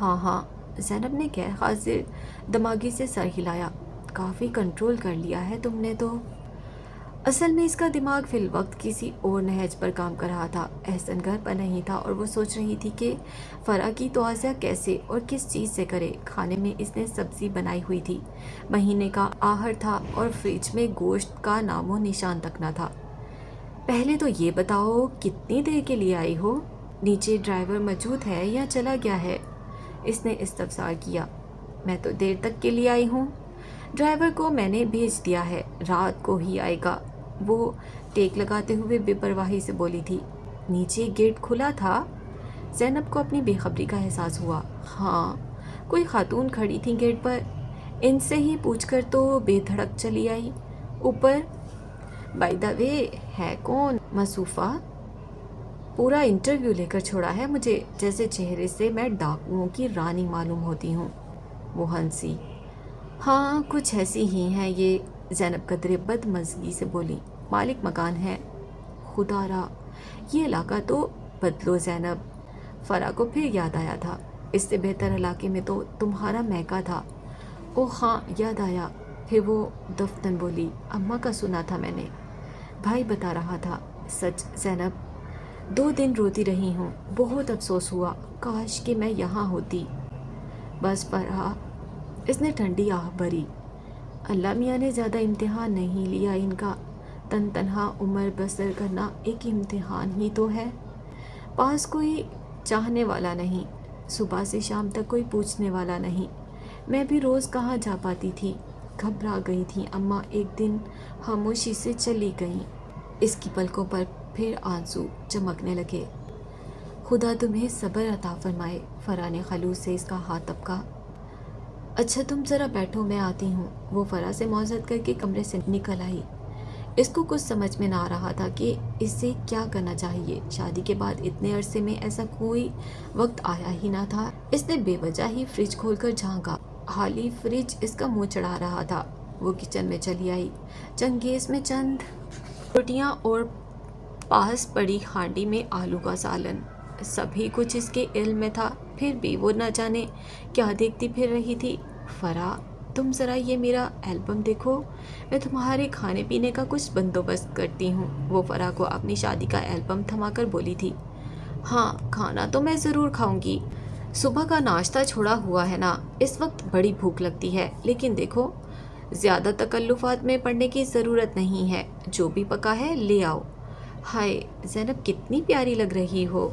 ہاں ہاں، زینب نے غیر حاضر دماغی سے سر ہلایا۔ کافی کنٹرول کر لیا ہے تم نے تو۔ اصل میں اس کا دماغ فی الوقت کسی اور نہج پر کام کر رہا تھا۔ احسن گھر پر نہیں تھا اور وہ سوچ رہی تھی کہ فرح کی توازیہ کیسے اور کس چیز سے کرے۔ کھانے میں اس نے سبزی بنائی ہوئی تھی، مہینے کا آہر تھا اور فریج میں گوشت کا نام و نشان تک نہ تھا۔ پہلے تو یہ بتاؤ کتنی دیر کے لیے آئی ہو؟ نیچے ڈرائیور موجود ہے یا چلا گیا ہے؟ اس نے استفسار کیا۔ میں تو دیر تک کے لیے آئی ہوں، ڈرائیور کو میں نے بھیج دیا ہے، رات کو ہی آئے گا، وہ ٹیک لگاتے ہوئے بے پرواہی سے بولی تھی۔ نیچے گیٹ کھلا تھا؟ زینب کو اپنی بے خبری کا احساس ہوا۔ ہاں، کوئی خاتون کھڑی تھی گیٹ پر، ان سے ہی پوچھ کر تو بے دھڑک چلی آئی اوپر۔ بائی دا وے، ہے کون مصوفہ؟ پورا انٹرویو لے کر چھوڑا ہے مجھے، جیسے چہرے سے میں ڈاکوؤں کی رانی معلوم ہوتی ہوں۔ وہ ہنسی۔ ہاں، کچھ ایسی ہی ہیں یہ، زینب قدرے بد مزگی سے بولی۔ مالک مکان ہے۔ خدا را، یہ علاقہ تو بدلو زینب۔ فرح کو پھر یاد آیا تھا، اس سے بہتر علاقے میں تو تمہارا میکا تھا۔ اوہ ہاں، یاد آیا۔ پھر وہ دفتن بولی، اماں کا سنا تھا میں نے، بھائی بتا رہا تھا۔ سچ زینب، 2 دن روتی رہی ہوں، بہت افسوس ہوا، کاش کہ میں یہاں ہوتی۔ بس فرح، اس نے ٹھنڈی آہ بھری، اللہ میاں نے زیادہ امتحان نہیں لیا ان کا، تنہا عمر بسر کرنا ایک امتحان ہی تو ہے۔ پاس کوئی چاہنے والا نہیں، صبح سے شام تک کوئی پوچھنے والا نہیں، میں بھی روز کہاں جا پاتی تھی۔ گھبرا گئی تھی اماں، ایک دن خاموشی سے چلی گئیں۔ اس کی پلکوں پر پھر آنسو چمکنے لگے۔ خدا تمہیں صبر عطا فرمائے۔ فرح نے خلوص سے اس کا ہاتھ تھپکا۔ اچھا تم ذرا بیٹھو، میں آتی ہوں۔ وہ فرح سے معذرت کر کے کمرے سے نکل آئی۔ اس کو کچھ سمجھ میں نہ آ رہا تھا کہ اس سے کیا کرنا چاہیے۔ شادی کے بعد اتنے عرصے میں ایسا کوئی وقت آیا ہی نہ تھا۔ اس نے بے وجہ ہی فریج کھول کر جھانکا، خالی فریج اس کا منہ چڑھا رہا تھا۔ وہ کچن میں چلی آئی، چنگیز میں چند روٹیاں اور پاس پڑی ہانڈی میں آلو کا سالن۔ سبھی کچھ اس کے علم میں تھا، پھر بھی وہ نہ جانے کیا دیکھتی پھر رہی تھی۔ فرح، تم ذرا یہ میرا البم دیکھو، میں تمہارے کھانے پینے کا کچھ بندوبست کرتی ہوں۔ وہ فرح کو اپنی شادی کا البم تھما کر بولی تھی۔ ہاں، کھانا تو میں ضرور کھاؤں گی، صبح کا ناشتہ چھوڑا ہوا ہے نا، اس وقت بڑی بھوک لگتی ہے، لیکن دیکھو زیادہ تکلفات میں پڑنے کی ضرورت نہیں ہے، جو بھی پکا ہے لے آؤ۔ ہائے زینب، کتنی پیاری لگ رہی ہو۔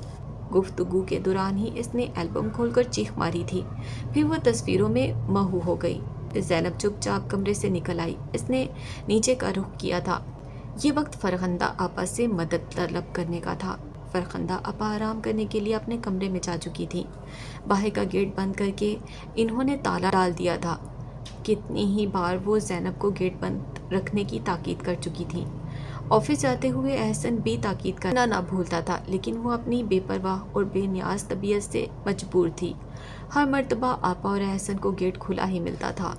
گفتگو کے دوران ہی اس نے البم کھول کر چیخ ماری تھی، پھر وہ تصویروں میں مہو ہو گئی۔ زینب چپ چاپ کمرے سے نکل آئی۔ اس نے نیچے کا رخ کیا تھا۔ یہ وقت فرخندہ آپا سے مدد طلب کرنے کا تھا۔ فرخندہ آپا آرام کرنے کے لیے اپنے کمرے میں جا چکی تھیں۔ باہر کا گیٹ بند کر کے انہوں نے تالا ڈال دیا تھا۔ کتنی ہی بار وہ زینب کو گیٹ بند رکھنے کی تاکید کر چکی تھیں۔ آفس جاتے ہوئے احسن بھی تاکید کرنا نہ بھولتا تھا، لیکن وہ اپنی بے پرواہ اور بے نیاز طبیعت سے مجبور تھی۔ ہر مرتبہ آپا اور احسن کو گیٹ کھلا ہی ملتا تھا۔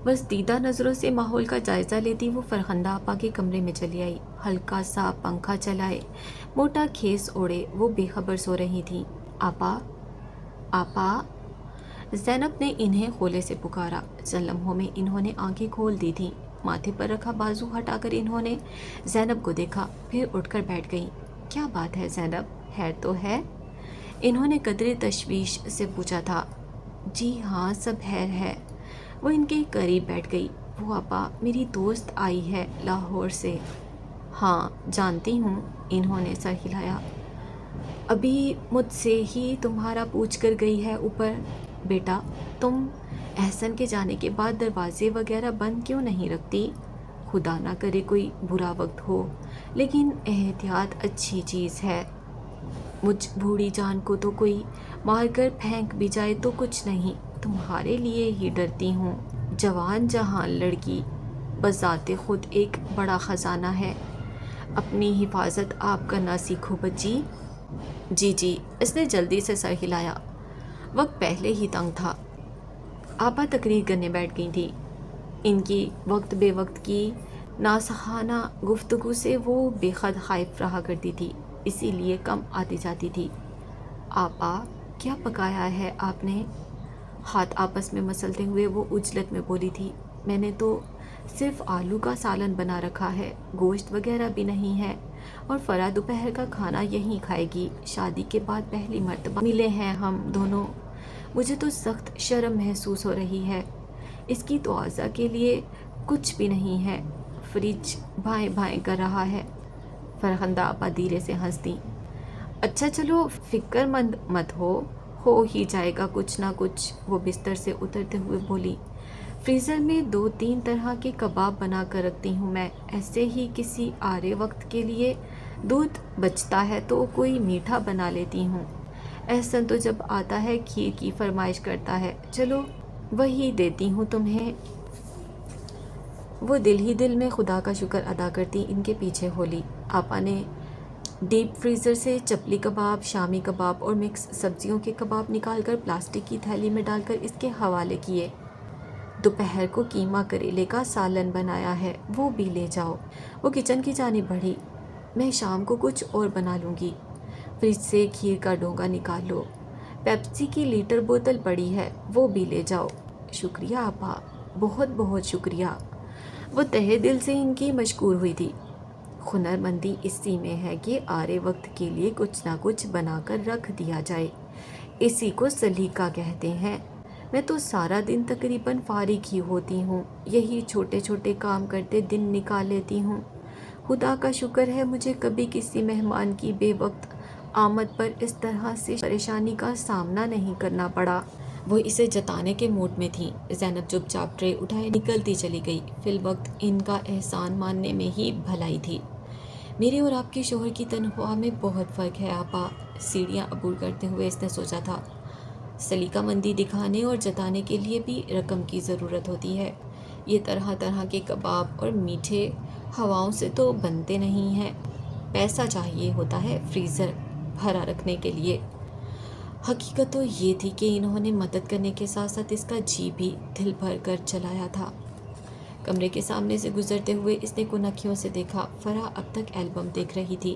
بس دیدہ نظروں سے ماحول کا جائزہ لیتی وہ فرخندہ آپا کے کمرے میں چلی آئی۔ ہلکا سا پنکھا چلائے، موٹا کھیس اوڑھے وہ بے خبر سو رہی تھیں۔ آپا، آپا، زینب نے انہیں خولے سے پکارا۔ چند لمحوں میں انہوں نے آنکھیں کھول دی تھیں۔ ماتھے پر رکھا بازو ہٹا کر انہوں نے زینب کو دیکھا، پھر اٹھ کر بیٹھ گئیں۔ کیا بات ہے زینب، خیر تو ہے؟ انہوں نے قدرے تشویش سے پوچھا تھا۔ جی ہاں، سب خیر ہے۔ وہ ان کے قریب بیٹھ گئی۔ وہ آپا، میری دوست آئی ہے لاہور سے۔ ہاں جانتی ہوں، انہوں نے سر ہلایا۔ ابھی مجھ سے ہی تمہارا پوچھ کر گئی ہے اوپر۔ بیٹا، تم احسن کے جانے کے بعد دروازے وغیرہ بند کیوں نہیں رکھتی؟ خدا نہ کرے کوئی برا وقت ہو، لیکن احتیاط اچھی چیز ہے۔ مجھ بوڑھی جان کو تو کوئی مار کر پھینک بھی جائے تو کچھ نہیں، تمہارے لیے ہی ڈرتی ہوں۔ جوان جہان لڑکی بذات خود ایک بڑا خزانہ ہے، اپنی حفاظت آپ کرنا سیکھو بچی۔ جی جی، اس نے جلدی سے سر ہلایا۔ وقت پہلے ہی تنگ تھا۔ آپا تقریر کرنے بیٹھ گئی تھیں۔ ان کی وقت بے وقت کی ناصحانہ گفتگو سے وہ بے حد خائف رہا کرتی تھی، اسی لیے کم آتی جاتی تھی۔ آپا، کیا پکایا ہے آپ نے؟ ہاتھ آپس میں مسلتے ہوئے وہ عجلت میں بولی تھی، میں نے تو صرف آلو کا سالن بنا رکھا ہے، گوشت وغیرہ بھی نہیں ہے، اور فرا دوپہر کا کھانا یہیں کھائے گی۔ شادی کے بعد پہلی مرتبہ ملے ہیں ہم دونوں، مجھے تو سخت شرم محسوس ہو رہی ہے۔ اس کی توازہ کے لیے کچھ بھی نہیں ہے۔ فریج بھائیں بھائیں کر رہا ہے۔ فرخندہ آپا دھیرے سے ہنس دیں۔ اچھا چلو فکر مند مت ہو ہی جائے گا کچھ نہ کچھ، وہ بستر سے اترتے ہوئے بولی۔ فریزر میں 2-3 طرح کے کباب بنا کر رکھتی ہوں میں، ایسے ہی کسی آرے وقت کے لیے۔ دودھ بچتا ہے تو کوئی میٹھا بنا لیتی ہوں۔ احسن تو جب آتا ہے کھیر کی فرمائش کرتا ہے، چلو وہی دیتی ہوں تمہیں۔ وہ دل ہی دل میں خدا کا شکر ادا کرتی ان کے پیچھے ہو لی۔ آپا نے ڈیپ فریزر سے چپلی کباب، شامی کباب اور مکس سبزیوں کے کباب نکال کر پلاسٹک کی تھیلی میں ڈال کر اس کے حوالے کیے۔ دوپہر کو قیمہ کریلے کا سالن بنایا ہے، وہ بھی لے جاؤ۔ وہ کچن کی جانب بڑھی۔ میں شام کو کچھ اور بنا لوں گی۔ فریج سے کھیر کا ڈونگا نکال لو۔ پیپسی کی لیٹر بوتل پڑی ہے، وہ بھی لے جاؤ۔ شکریہ آپا، بہت بہت شکریہ۔ وہ تہہ دل سے ان کی مشکور ہوئی تھی۔ ہنر مندی اسی میں ہے کہ آرے وقت کے لیے کچھ نہ کچھ بنا کر رکھ دیا جائے، اسی کو سلیقہ کہتے ہیں۔ میں تو سارا دن تقریباً فارغ ہی ہوتی ہوں، یہی چھوٹے چھوٹے کام کرتے دن نکال لیتی ہوں۔ خدا کا شکر ہے مجھے کبھی کسی مہمان کی بے وقت آمد پر اس طرح سے پریشانی کا سامنا نہیں کرنا پڑا۔ وہ اسے جتانے کے موڈ میں تھیں۔ زینب چپ چاپ ٹرے اٹھائے نکلتی چلی گئی۔ فی الوقت ان کا احسان ماننے میں ہی بھلائی تھی۔ میرے اور آپ کے شوہر کی تنخواہ میں بہت فرق ہے آپا، سیڑھیاں عبور کرتے ہوئے اس نے سوچا تھا۔ سلیقہ مندی دکھانے اور جتانے کے لیے بھی رقم کی ضرورت ہوتی ہے۔ یہ طرح طرح کے کباب اور میٹھے ہواؤں سے تو بنتے نہیں ہیں، پیسہ چاہیے ہوتا ہے فریزر بھرا رکھنے کے لیے۔ حقیقت تو یہ تھی کہ انہوں نے مدد کرنے کے ساتھ ساتھ اس کا جی بھی دل بھر کر چلایا تھا۔ کمرے کے سامنے سے گزرتے ہوئے اس نے کن سے دیکھا۔ فرح اب تک البم دیکھ رہی تھی۔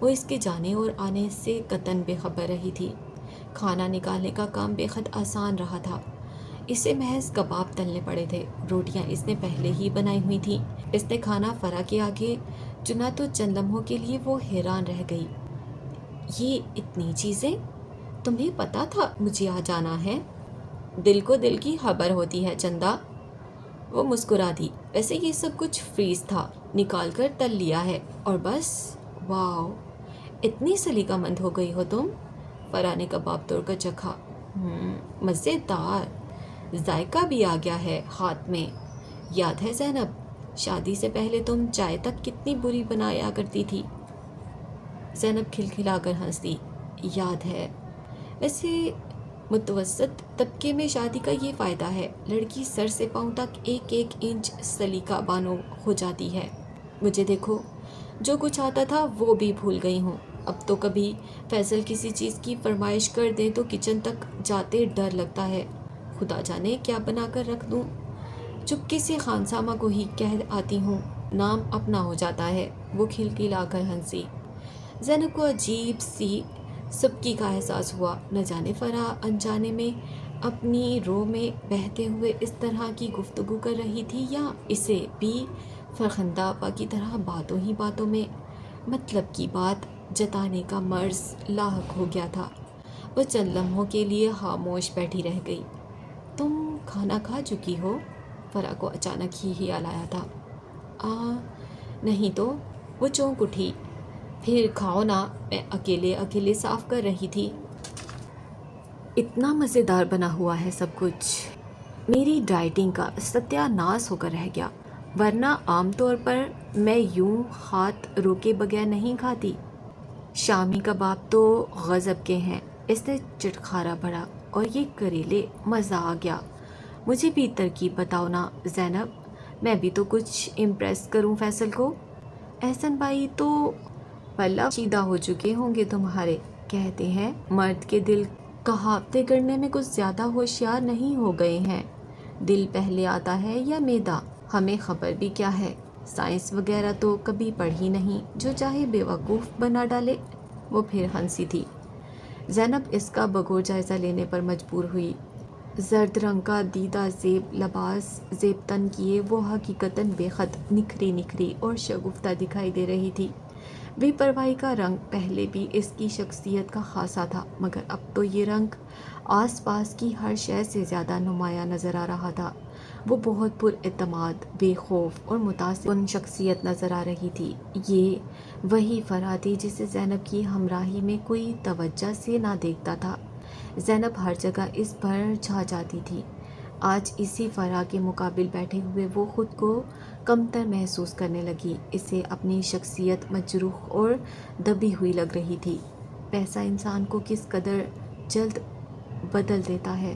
وہ اس کے جانے اور آنے سے قطعاً بے خبر رہی تھی۔ کھانا نکالنے کا کام بے حد آسان رہا تھا۔ اسے محض کباب تلنے پڑے تھے۔ روٹیاں اس نے پہلے ہی بنائی ہوئی تھیں۔ اس نے کھانا فرح کے آگے چنا تو چند لمحوں کے لیے وہ حیران رہ گئی۔ یہ اتنی چیزیں؟ تمہیں پتا تھا مجھے آ جانا ہے؟ دل کو دل کی خبر ہوتی ہے چندا، وہ مسکرا دی۔ ویسے یہ سب کچھ فریز تھا، نکال کر تل لیا ہے اور بس۔ واو، اتنی سلیقہ مند ہو گئی ہو تم۔ فرح نے کباب توڑ کر چکھا۔ مزیدار، ذائقہ بھی آ گیا ہے ہاتھ میں۔ یاد ہے زینب، شادی سے پہلے تم چائے تک کتنی بری بنایا کرتی تھی؟ زینب کھلکھلا کر ہنس دی۔ یاد ہے۔ ویسے متوسط طبقے میں شادی کا یہ فائدہ ہے، لڑکی سر سے پاؤں تک 1 انچ سلیقہ بانو ہو جاتی ہے۔ مجھے دیکھو، جو کچھ آتا تھا وہ بھی بھول گئی ہوں۔ اب تو کبھی فیصل کسی چیز کی فرمائش کر دیں تو کچن تک جاتے ڈر لگتا ہے، خدا جانے کیا بنا کر رکھ دوں۔ چپکے سے خانسامہ کو ہی کہہ آتی ہوں، نام اپنا ہو جاتا ہے۔ وہ کھلکھلا کر ہنسی۔ زینب کو عجیب سی سبکی کا احساس ہوا۔ نہ جانے فرح انجانے میں اپنی رو میں بہتے ہوئے اس طرح کی گفتگو کر رہی تھی، یا اسے بھی فرخندہ آپا کی طرح باتوں ہی باتوں میں مطلب کی بات جتانے کا مرض لاحق ہو گیا تھا۔ وہ چند لمحوں کے لیے خاموش بیٹھی رہ گئی۔ تم کھانا کھا چکی ہو؟ فرح کو اچانک ہی خیال آیا تھا۔ نہیں تو، وہ چونک اٹھی۔ پھر کھاؤ نا، میں اکیلے صاف کر رہی تھی۔ اتنا مزیدار بنا ہوا ہے سب کچھ، میری ڈائٹنگ کا ستیہ ناس ہو کر رہ گیا، ورنہ عام طور پر میں یوں ہاتھ روکے بغیر نہیں کھاتی۔ شامی کباب تو غضب کے ہیں، اس نے چٹخارا بھرا، اور یہ کریلے، مزہ آ گیا۔ مجھے بھی ترکیب بتاؤ نا زینب، میں بھی تو کچھ امپریس کروں فیصل کو۔ احسن بھائی تو پلہ شیدہ ہو چکے ہوں گے تمہارے، کہتے ہیں مرد کے دل کہاوتیں کرنے میں کچھ زیادہ ہوشیار نہیں ہو گئے ہیں۔ دل پہلے آتا ہے یا معدہ؟ ہمیں خبر بھی کیا ہے، سائنس وغیرہ تو کبھی پڑھی نہیں، جو چاہے بیوقوف بنا ڈالے۔ وہ پھر ہنسی تھی۔ زینب اس کا بغور جائزہ لینے پر مجبور ہوئی۔ زرد رنگ کا دیدہ زیب لباس زیب تن کیے وہ حقیقتاً بے حد نکھری نکھری اور شگفتہ دکھائی دے رہی تھی۔ بے پرواہی کا رنگ پہلے بھی اس کی شخصیت کا خاصا تھا، مگر اب تو یہ رنگ آس پاس کی ہر شے سے زیادہ نمایاں نظر آ رہا تھا۔ وہ بہت پر اعتماد، بے خوف اور متاثر کن شخصیت نظر آ رہی تھی۔ یہ وہی فرح تھی جسے زینب کی ہمراہی میں کوئی توجہ سے نہ دیکھتا تھا۔ زینب ہر جگہ اس پر چھا جاتی تھی۔ آج اسی فرح کے مقابل بیٹھے ہوئے وہ خود کو کمتر محسوس کرنے لگی۔ اسے اپنی شخصیت مجروح اور دبی ہوئی لگ رہی تھی۔ پیسہ انسان کو کس قدر جلد بدل دیتا ہے۔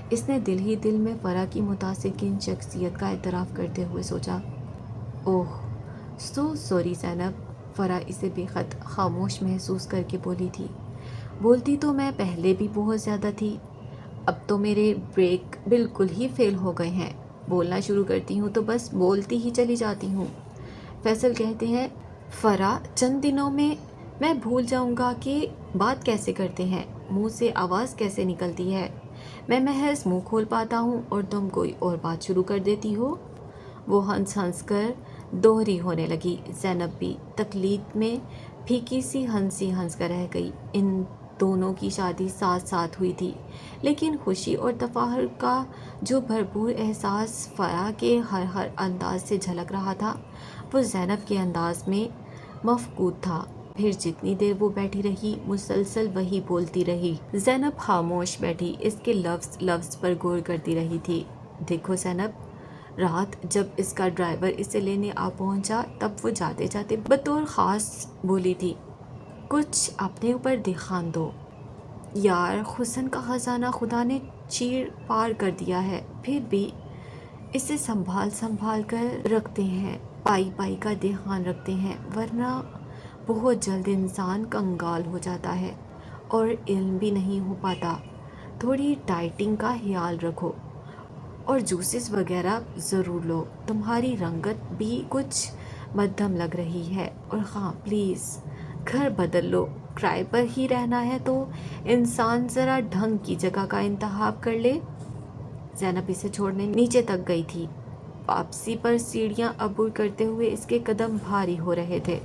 اس نے دل ہی دل میں فرح کی متاثر کن شخصیت کا اعتراف کرتے ہوئے سوچا۔ اوہ سو سوری زینب، فرح اسے بے حد خاموش محسوس کر کے بولی تھی۔ بولتی تو میں پہلے بھی بہت زیادہ تھی، اب تو میرے بریک بالکل ہی فیل ہو گئے ہیں، بولنا شروع کرتی ہوں تو بس بولتی ہی چلی جاتی ہوں۔ فیصل کہتے ہیں فرح چند دنوں میں بھول جاؤں گا کہ بات کیسے کرتے ہیں، منہ سے آواز کیسے نکلتی ہے۔ میں محض منہ کھول پاتا ہوں اور تم کوئی اور بات شروع کر دیتی ہو۔ وہ ہنس ہنس کر دوہری ہونے لگی۔ زینب بھی تقلید میں پھیکی سی ہنسی ہنس کر رہ گئی۔ ان دونوں کی شادی ساتھ ساتھ ہوئی تھی، لیکن خوشی اور تفاخر کا جو بھرپور احساس فرح کے ہر انداز سے جھلک رہا تھا وہ زینب کے انداز میں مفقود تھا۔ پھر جتنی دیر وہ بیٹھی رہی مسلسل وہی بولتی رہی۔ زینب خاموش بیٹھی اس کے لفظ لفظ پر غور کرتی رہی تھی۔ دیکھو زینب، رات جب اس کا ڈرائیور اسے لینے آ پہنچا تب وہ جاتے جاتے بطور خاص بولی تھی، کچھ اپنے اوپر دھیان دو یار، حسن کا خزانہ خدا نے چیر پار کر دیا ہے، پھر بھی اسے سنبھال سنبھال کر رکھتے ہیں، پائی پائی کا دھیان رکھتے ہیں، ورنہ بہت جلد انسان کنگال ہو جاتا ہے اور علم بھی نہیں ہو پاتا۔ تھوڑی ڈائٹنگ کا خیال رکھو اور جوسز وغیرہ ضرور لو۔ تمہاری رنگت بھی کچھ مدھم لگ رہی ہے، اور ہاں پلیز گھر بدل لو، کرائے پر ہی رہنا ہے تو انسان ذرا ڈھنگ کی جگہ کا انتخاب کر لے۔ زینب اسے چھوڑنے نیچے تک گئی تھی۔ واپسی پر سیڑھیاں عبور کرتے ہوئے اس کے قدم بھاری ہو رہے تھے۔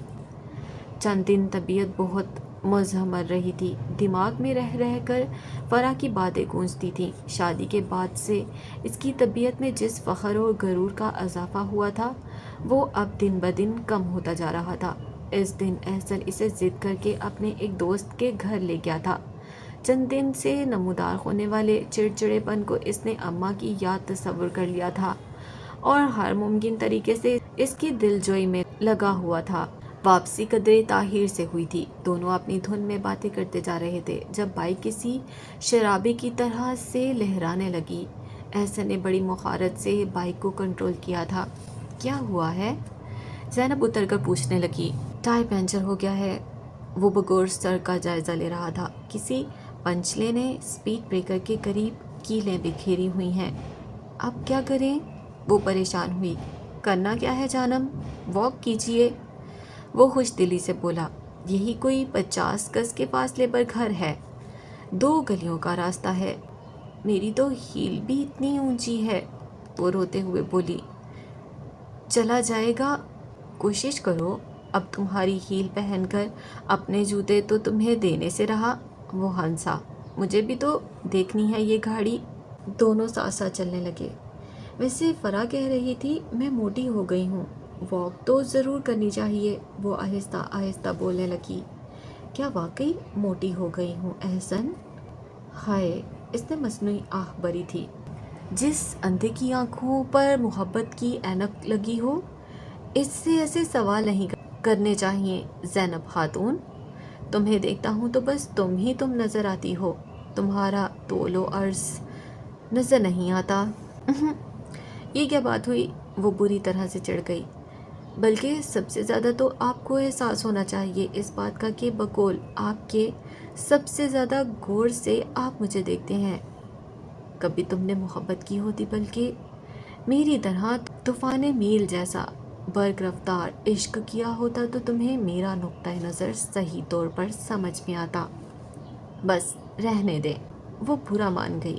چند دن طبیعت بہت مزمر رہی تھی۔ دماغ میں رہ رہ کر فرح کی باتیں گونجتی تھیں۔ شادی کے بعد سے اس کی طبیعت میں جس فخر اور غرور کا اضافہ ہوا تھا وہ اب دن بدن کم ہوتا جا رہا تھا۔ اس دن احسن اسے ضد کر کے اپنے ایک دوست کے گھر لے گیا تھا۔ چند دن سے نمودار ہونے والے چڑچڑے پن کو اس نے اماں کی یاد تصور کر لیا تھا اور ہر ممکن طریقے سے اس کی دلجوئی میں لگا ہوا تھا۔ واپسی قدرے تاخیر سے ہوئی تھی۔ دونوں اپنی دھن میں باتیں کرتے جا رہے تھے جب بائک کسی شرابی کی طرح سے لہرانے لگی۔ احسن نے بڑی مہارت سے بائک کو کنٹرول کیا تھا۔ کیا ہوا ہے؟ زینب اتر کر پوچھنے لگی۔ ٹائر پنچر ہو گیا ہے، وہ بغور سڑک کا جائزہ لے رہا تھا۔ کسی پنچلے نے اسپیڈ بریکر کے قریب کیلیں بکھیری ہوئی ہیں، اب کیا کریں؟ وہ پریشان ہوئی۔ کرنا کیا ہے جانم، واک کیجیے، وہ خوش دلی سے بولا۔ یہی کوئی 50 گز کے فاصلے پر گھر ہے، 2 گلیوں کا راستہ ہے، میری تو ہیل بھی اتنی اونچی ہے، وہ روتے ہوئے بولی۔ چلا جائے گا، کوشش کرو، اب تمہاری ہیل پہن کر اپنے جوتے تو تمہیں دینے سے رہا، وہ ہنسا۔ مجھے بھی تو دیکھنی ہے یہ گاڑی۔ دونوں ساتھ ساتھ چلنے لگے۔ ویسے فرح کہہ رہی تھی میں موٹی ہو گئی ہوں، واک تو ضرور کرنی چاہیے، وہ آہستہ آہستہ بولنے لگی۔ کیا واقعی موٹی ہو گئی ہوں احسن؟ ہائے، اس نے مصنوعی آہ بھری تھی۔ جس اندھے کی آنکھوں پر محبت کی اینک لگی ہو، اس سے ایسے سوال نہیں کرنے چاہیے زینب خاتون، تمہیں دیکھتا ہوں تو بس تم نظر آتی ہو، تمہارا طول و عرض نظر نہیں آتا۔ یہ کیا بات ہوئی؟ وہ بری طرح سے چڑھ گئی۔ بلکہ سب سے زیادہ تو آپ کو احساس ہونا چاہیے اس بات کا کہ بقول آپ کے سب سے زیادہ غور سے آپ مجھے دیکھتے ہیں۔ کبھی تم نے محبت کی ہوتی، بلکہ میری طرح طوفان میل جیسا برق رفتار عشق کیا ہوتا تو تمہیں میرا نقطہ نظر صحیح طور پر سمجھ میں آتا۔ بس رہنے دیں، وہ برا مان گئی۔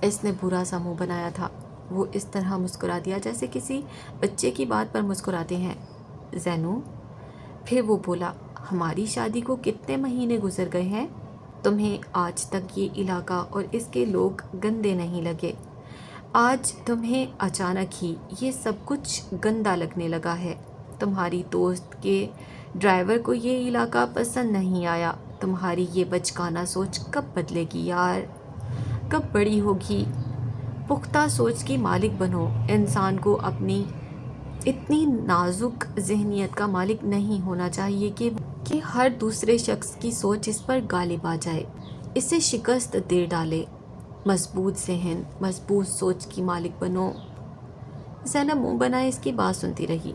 اس نے برا سا منہ بنایا تھا۔ وہ اس طرح مسکرا دیا جیسے کسی بچے کی بات پر مسکراتے ہیں۔ زینو، پھر وہ بولا، ہماری شادی کو کتنے مہینے گزر گئے ہیں؟ تمہیں آج تک یہ علاقہ اور اس کے لوگ گندے نہیں لگے۔ آج تمہیں اچانک ہی یہ سب کچھ گندا لگنے لگا ہے۔ تمہاری دوست کے ڈرائیور کو یہ علاقہ پسند نہیں آیا۔ تمہاری یہ بچکانہ سوچ کب بدلے گی یار؟ کب بڑی ہوگی؟ پختہ سوچ کی مالک بنو۔ انسان کو اپنی اتنی نازک ذہنیت کا مالک نہیں ہونا چاہیے کہ ہر دوسرے شخص کی سوچ اس پر غالب آ جائے، اسے شکست دے ڈالے۔ مضبوط ذہن، مضبوط سوچ کی مالک بنو۔ زینب منہ بنائے اس کی بات سنتی رہی۔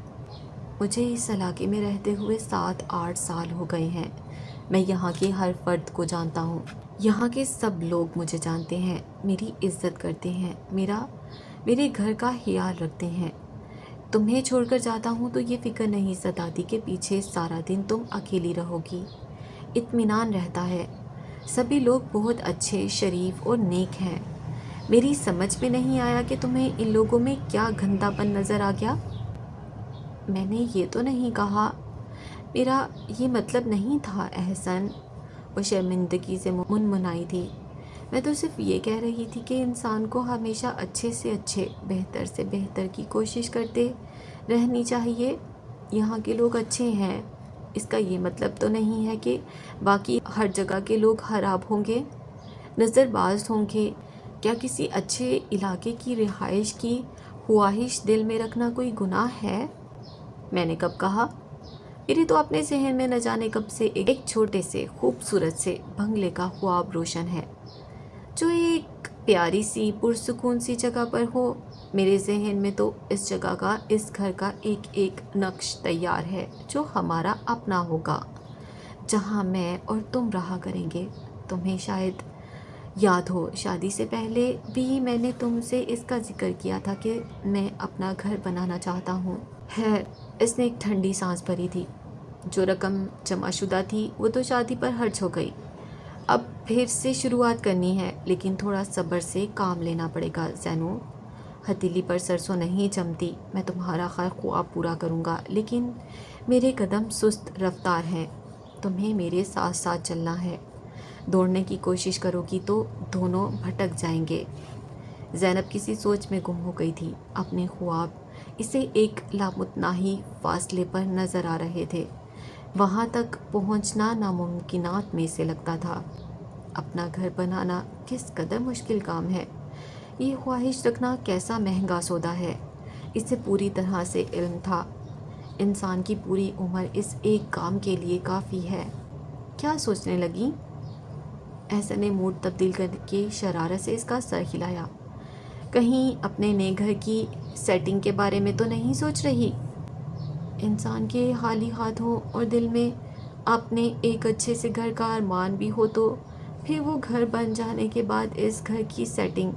مجھے اس علاقے میں رہتے ہوئے 7-8 سال ہو گئے ہیں۔ میں یہاں کے ہر فرد کو جانتا ہوں۔ یہاں کے سب لوگ مجھے جانتے ہیں، میری عزت کرتے ہیں، میرے گھر کا خیال رکھتے ہیں۔ تمہیں چھوڑ کر جاتا ہوں تو یہ فکر نہیں ستاتی کہ پیچھے سارا دن تم اکیلی رہو گی۔ اطمینان رہتا ہے۔ سبھی لوگ بہت اچھے، شریف اور نیک ہیں۔ میری سمجھ میں نہیں آیا کہ تمہیں ان لوگوں میں کیا گندہ پن نظر آ گیا۔ میں نے یہ تو نہیں کہا، میرا یہ مطلب نہیں تھا احسن۔ وہ شرمندگی سے منمنائی تھی۔ میں تو صرف یہ کہہ رہی تھی کہ انسان کو ہمیشہ اچھے سے اچھے، بہتر سے بہتر کی کوشش کرتے رہنی چاہیے۔ یہاں کے لوگ اچھے ہیں، اس کا یہ مطلب تو نہیں ہے کہ باقی ہر جگہ کے لوگ خراب ہوں گے، نظر باز ہوں گے۔ کیا کسی اچھے علاقے کی رہائش کی خواہش دل میں رکھنا کوئی گناہ ہے؟ میں نے کب کہا؟ میری تو اپنے ذہن میں نہ جانے کب سے ایک چھوٹے سے خوبصورت سے بنگلے کا خواب روشن ہے، جو ایک پیاری سی پرسکون سی جگہ پر ہو۔ میرے ذہن میں تو اس جگہ کا، اس گھر کا ایک ایک نقش تیار ہے جو ہمارا اپنا ہوگا، جہاں میں اور تم رہا کریں گے۔ تمہیں شاید یاد ہو، شادی سے پہلے بھی میں نے تم سے اس کا ذکر کیا تھا کہ میں اپنا گھر بنانا چاہتا ہوں۔ خیر، اس نے ایک ٹھنڈی سانس بھری تھی۔ جو رقم جمع شدہ تھی وہ تو شادی پر خرچ ہو گئی، اب پھر سے شروعات کرنی ہے، لیکن تھوڑا صبر سے کام لینا پڑے گا زینو۔ ہتھیلی پر سرسوں نہیں جمتی۔ میں تمہارا ہر خواب پورا کروں گا، لیکن میرے قدم سست رفتار ہیں۔ تمہیں میرے ساتھ ساتھ چلنا ہے۔ دوڑنے کی کوشش کرو گی تو دونوں بھٹک جائیں گے۔ زینب کسی سوچ میں گم ہو گئی تھی۔ اپنے خواب اسے ایک لامتناہی فاصلے پر نظر آ رہے تھے۔ وہاں تک پہنچنا ناممکنات میں سے لگتا تھا۔ اپنا گھر بنانا کس قدر مشکل کام ہے، یہ خواہش رکھنا کیسا مہنگا سودا ہے، اسے پوری طرح سے علم تھا۔ انسان کی پوری عمر اس ایک کام کے لیے کافی ہے۔ کیا سوچنے لگی؟ احسن نے موڈ تبدیل کر کے شرارت سے اس کا سر ہلایا۔ کہیں اپنے نئے گھر کی سیٹنگ کے بارے میں تو نہیں سوچ رہی؟ انسان کے خالی ہاتھوں اور دل میں اپنے ایک اچھے سے گھر کا ارمان بھی ہو تو پھر وہ گھر بن جانے کے بعد اس گھر کی سیٹنگ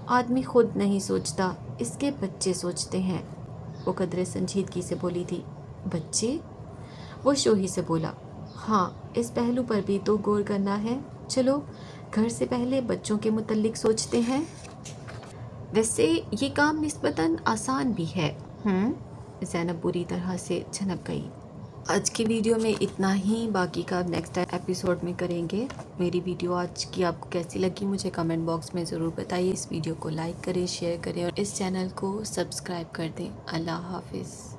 آدمی خود نہیں سوچتا، اس کے بچے سوچتے ہیں۔ وہ قدرے سنجیدگی سے بولی تھی۔ بچے؟ وہ شوہی سے بولا۔ ہاں، اس پہلو پر بھی تو غور کرنا ہے۔ چلو گھر سے پہلے بچوں کے متعلق سوچتے ہیں۔ ویسے یہ کام نسبتاً آسان بھی ہے۔ زینب بری طرح سے جھنک گئی۔ آج کی ویڈیو میں اتنا ہی، باقی کا نیکسٹ ایپیسوڈ میں کریں گے۔ میری ویڈیو آج کی آپ کو کیسی لگی مجھے کمنٹ باکس میں ضرور بتائیے۔ اس ویڈیو کو لائک کریں، شیئر کریں اور اس چینل کو سبسکرائب کر دیں۔ اللہ حافظ۔